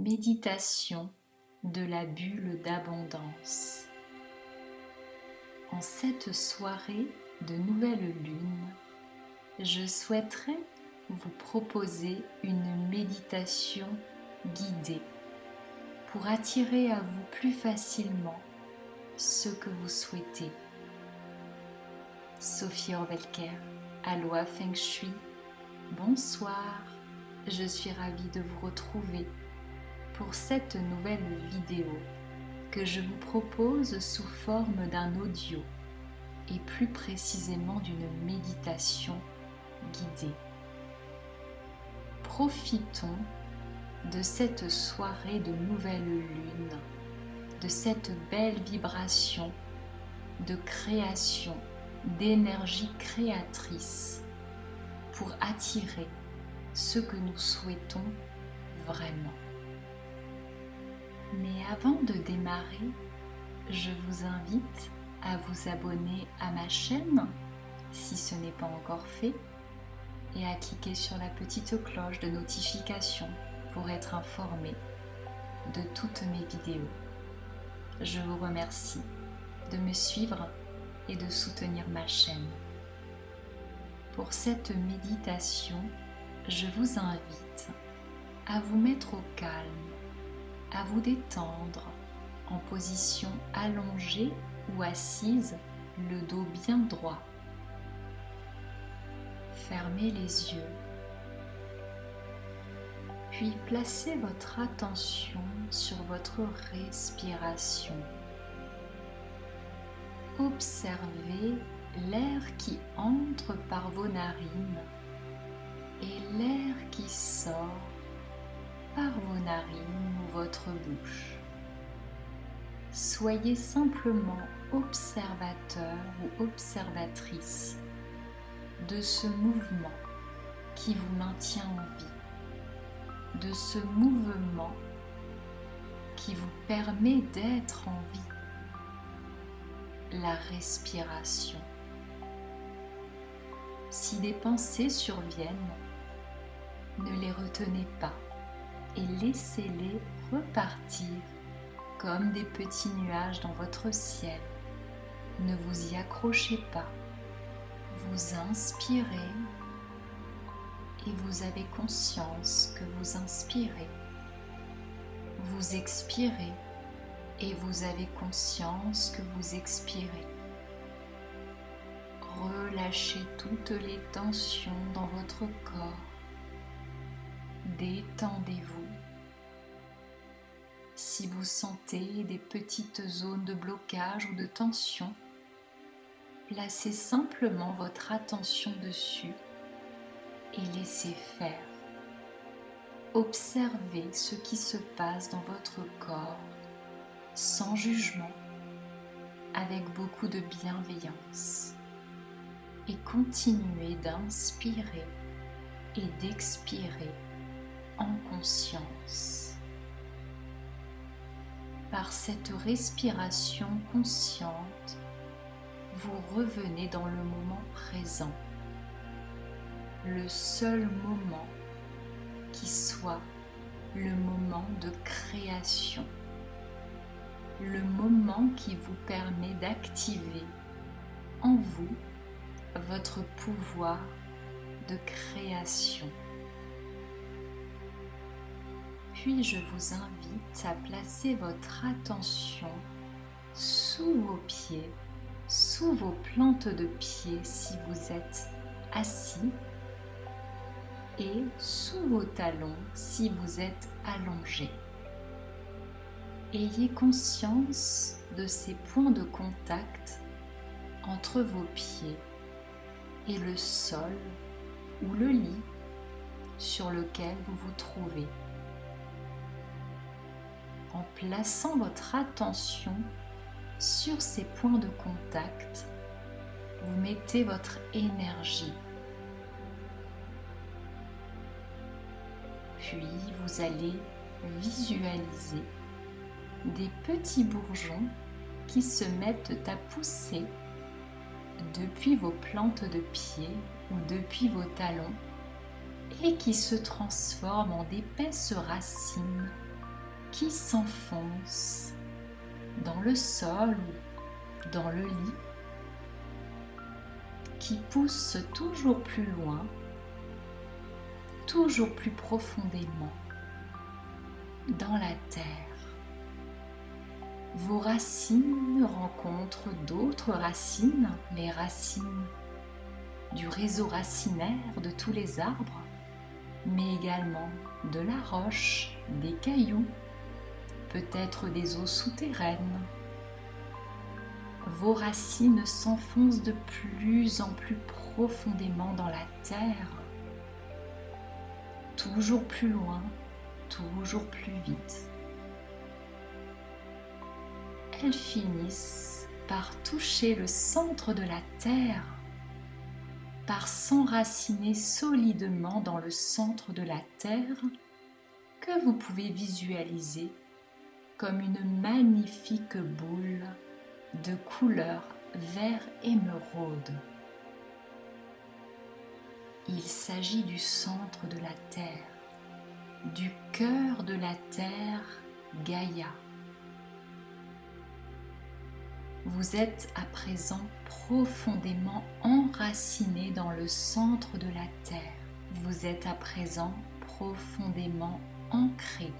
méditation de la bulle d'abondance. En cette soirée de nouvelle lune, je souhaiterais vous proposer une méditation guidée pour attirer à vous plus facilement ce que vous souhaitez. Sophie Orvelker, Aloha Feng Shui, bonsoir, je suis ravie de vous retrouver pour cette nouvelle vidéo que je vous propose sous forme d'un audio et plus précisément d'une méditation guidée. Profitons de cette soirée de nouvelle lune, de cette belle vibration de création, d'énergie créatrice pour attirer ce que nous souhaitons vraiment. Mais avant de démarrer, je vous invite à vous abonner à ma chaîne si ce n'est pas encore fait et à cliquer sur la petite cloche de notification pour être informé de toutes mes vidéos. Je vous remercie de me suivre et de soutenir ma chaîne. Pour cette méditation, je vous invite à vous mettre au calme, à vous détendre en position allongée ou assise, le dos bien droit. Fermez les yeux, puis placez votre attention sur votre respiration. Observez l'air qui entre par vos narines et l'air qui sort par vos narines ou votre bouche. Soyez simplement observateur ou observatrice de ce mouvement qui vous maintient en vie, de ce mouvement qui vous permet d'être en vie. La respiration. Si des pensées surviennent, ne les retenez pas et laissez-les repartir comme des petits nuages dans votre ciel. Ne vous y accrochez pas. Vous inspirez et vous avez conscience que vous inspirez. Vous expirez et vous avez conscience que vous expirez. Relâchez toutes les tensions dans votre corps. Détendez-vous. Si vous sentez des petites zones de blocage ou de tension, placez simplement votre attention dessus et laissez faire. Observez ce qui se passe dans votre corps sans jugement, avec beaucoup de bienveillance. Et continuez d'inspirer et d'expirer en conscience. Par cette respiration consciente, vous revenez dans le moment présent, le seul moment qui soit le moment de création, le moment qui vous permet d'activer en vous votre pouvoir de création. Puis je vous invite à placer votre attention sous vos pieds, sous vos plantes de pieds si vous êtes assis et sous vos talons si vous êtes allongé. Ayez conscience de ces points de contact entre vos pieds et le sol ou le lit sur lequel vous vous trouvez. En plaçant votre attention sur ces points de contact, vous mettez votre énergie. Puis vous allez visualiser des petits bourgeons qui se mettent à pousser depuis vos plantes de pied ou depuis vos talons et qui se transforment en d'épaisses racines qui s'enfonce dans le sol ou dans le lit, qui pousse toujours plus loin, toujours plus profondément dans la terre. Vos racines rencontrent d'autres racines, les racines du réseau racinaire de tous les arbres, mais également de la roche, des cailloux, peut-être des eaux souterraines. Vos racines s'enfoncent de plus en plus profondément dans la terre, toujours plus loin, toujours plus vite. Elles finissent par toucher le centre de la terre, par s'enraciner solidement dans le centre de la terre que vous pouvez visualiser comme une magnifique boule de couleur vert émeraude. Il s'agit du centre de la terre, du cœur de la terre, Gaïa. Vous êtes à présent profondément enraciné dans le centre de la terre. Vous êtes à présent profondément ancré.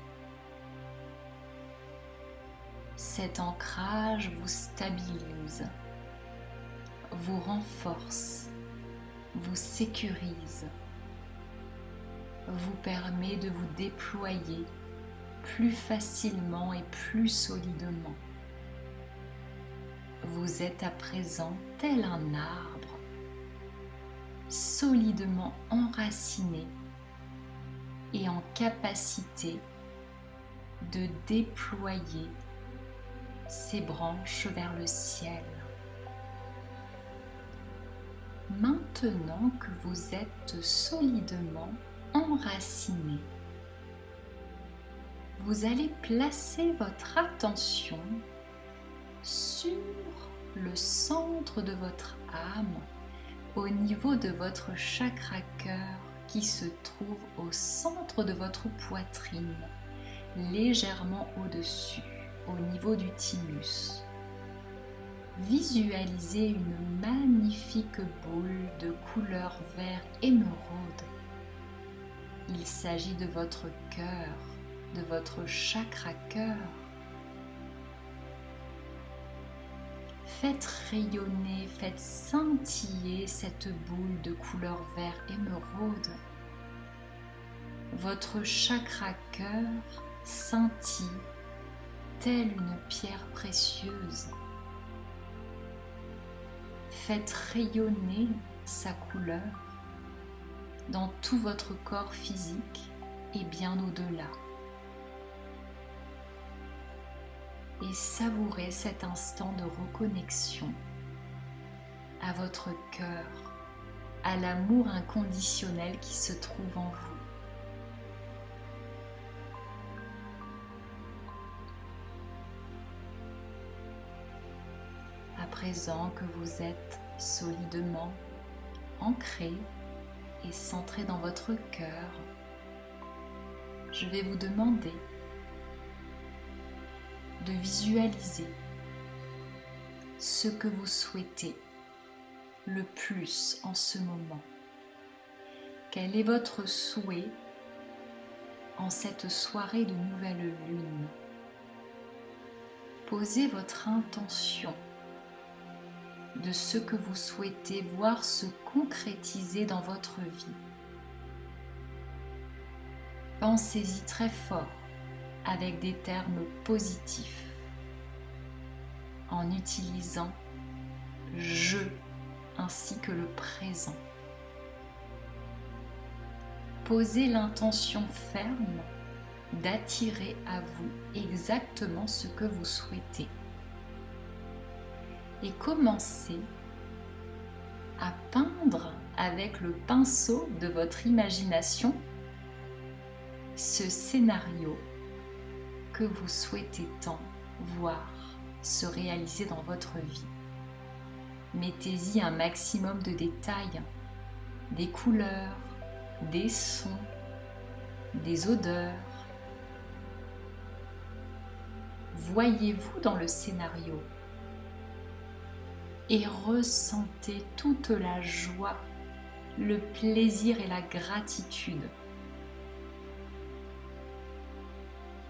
Cet ancrage vous stabilise, vous renforce, vous sécurise, vous permet de vous déployer plus facilement et plus solidement. Vous êtes à présent tel un arbre, solidement enraciné et en capacité de déployer ses branches vers le ciel. Maintenant que vous êtes solidement enraciné, vous allez placer votre attention sur le centre de votre âme, au niveau de votre chakra cœur qui se trouve au centre de votre poitrine, légèrement au-dessus, au niveau du thymus. Visualisez une magnifique boule de couleur vert émeraude. Il s'agit de votre cœur, de votre chakra cœur. Faites rayonner, faites scintiller cette boule de couleur vert émeraude. Votre chakra cœur scintille telle une pierre précieuse. Faites rayonner sa couleur dans tout votre corps physique et bien au-delà. Et savourez cet instant de reconnexion à votre cœur, à l'amour inconditionnel qui se trouve en vous. À présent que vous êtes solidement ancré et centré dans votre cœur, je vais vous demander de visualiser ce que vous souhaitez le plus en ce moment. Quel est votre souhait en cette soirée de nouvelle lune? Posez votre intention de ce que vous souhaitez voir se concrétiser dans votre vie. Pensez-y très fort avec des termes positifs en utilisant « je » ainsi que le présent. Posez l'intention ferme d'attirer à vous exactement ce que vous souhaitez. Et commencez à peindre avec le pinceau de votre imagination ce scénario que vous souhaitez tant voir se réaliser dans votre vie. Mettez-y un maximum de détails, des couleurs, des sons, des odeurs. voyez-vous dans le scénario et ressentez toute la joie, le plaisir et la gratitude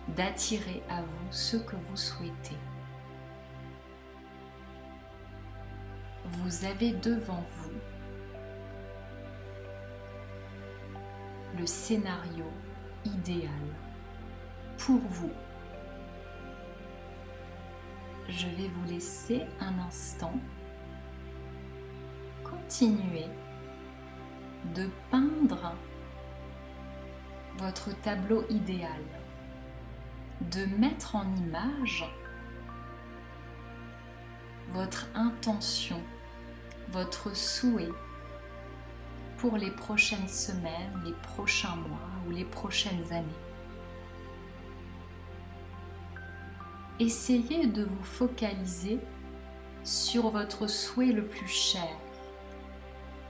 d'attirer à vous ce que vous souhaitez. Vous avez devant vous le scénario idéal pour vous. Je vais vous laisser un instant continuer de peindre votre tableau idéal, de mettre en image votre intention, votre souhait pour les prochaines semaines, les prochains mois ou les prochaines années. Essayez de vous focaliser sur votre souhait le plus cher,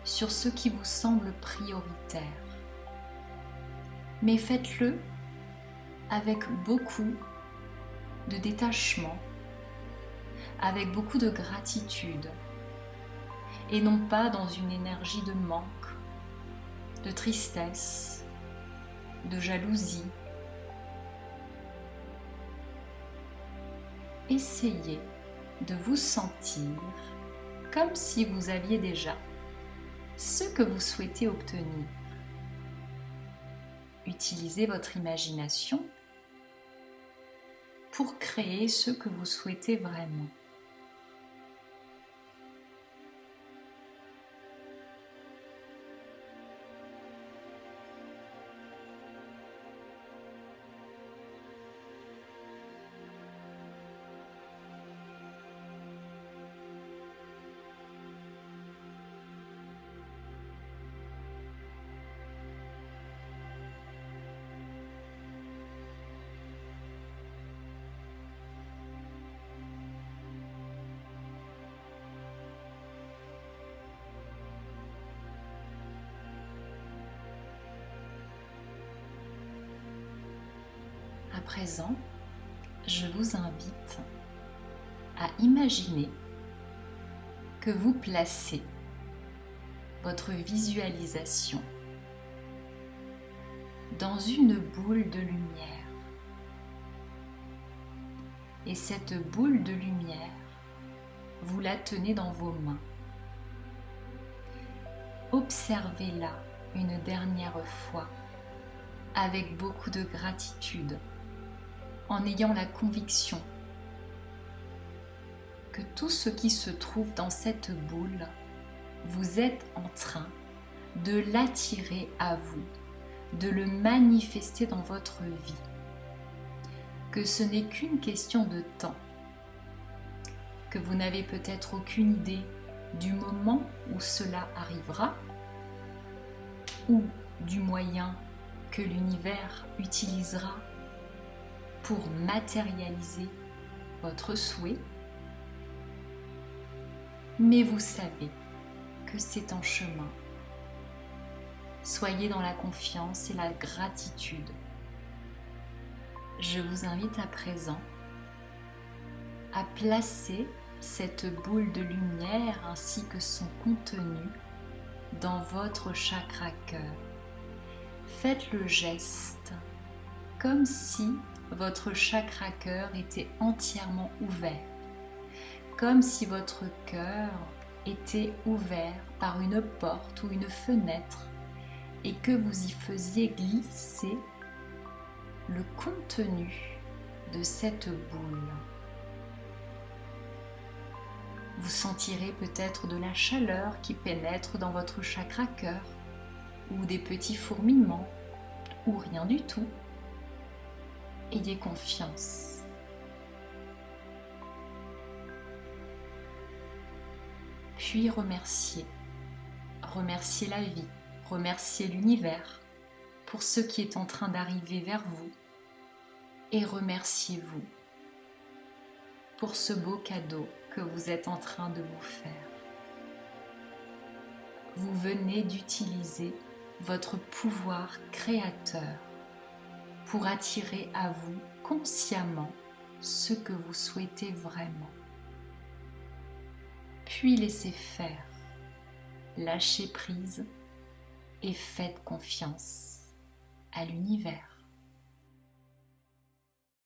sur ce qui vous semble prioritaire. Mais faites-le avec beaucoup de détachement, avec beaucoup de gratitude, et non pas dans une énergie de manque, de tristesse, de jalousie. Essayez de vous sentir comme si vous aviez déjà ce que vous souhaitez obtenir. Utilisez votre imagination pour créer ce que vous souhaitez vraiment. À présent, je vous invite à imaginer que vous placez votre visualisation dans une boule de lumière. Et cette boule de lumière, vous la tenez dans vos mains. Observez-la une dernière fois avec beaucoup de gratitude, en ayant la conviction que tout ce qui se trouve dans cette boule, vous êtes en train de l'attirer à vous, de le manifester dans votre vie, que ce n'est qu'une question de temps, que vous n'avez peut-être aucune idée du moment où cela arrivera, ou du moyen que l'univers utilisera pour matérialiser votre souhait, mais vous savez que c'est en chemin. Soyez dans la confiance et la gratitude. Je vous invite à présent à placer cette boule de lumière ainsi que son contenu dans votre chakra cœur. Faites le geste comme si votre chakra cœur était entièrement ouvert, comme si votre cœur était ouvert par une porte ou une fenêtre et que vous y faisiez glisser le contenu de cette boule. Vous sentirez peut-être de la chaleur qui pénètre dans votre chakra cœur, ou des petits fourmillements, ou rien du tout. Ayez confiance. Puis remerciez. Remerciez la vie, remerciez l'univers pour ce qui est en train d'arriver vers vous. Et remerciez-vous pour ce beau cadeau que vous êtes en train de vous faire. Vous venez d'utiliser votre pouvoir créateur pour attirer à vous consciemment ce que vous souhaitez vraiment. Puis laissez faire, lâchez prise et faites confiance à l'univers.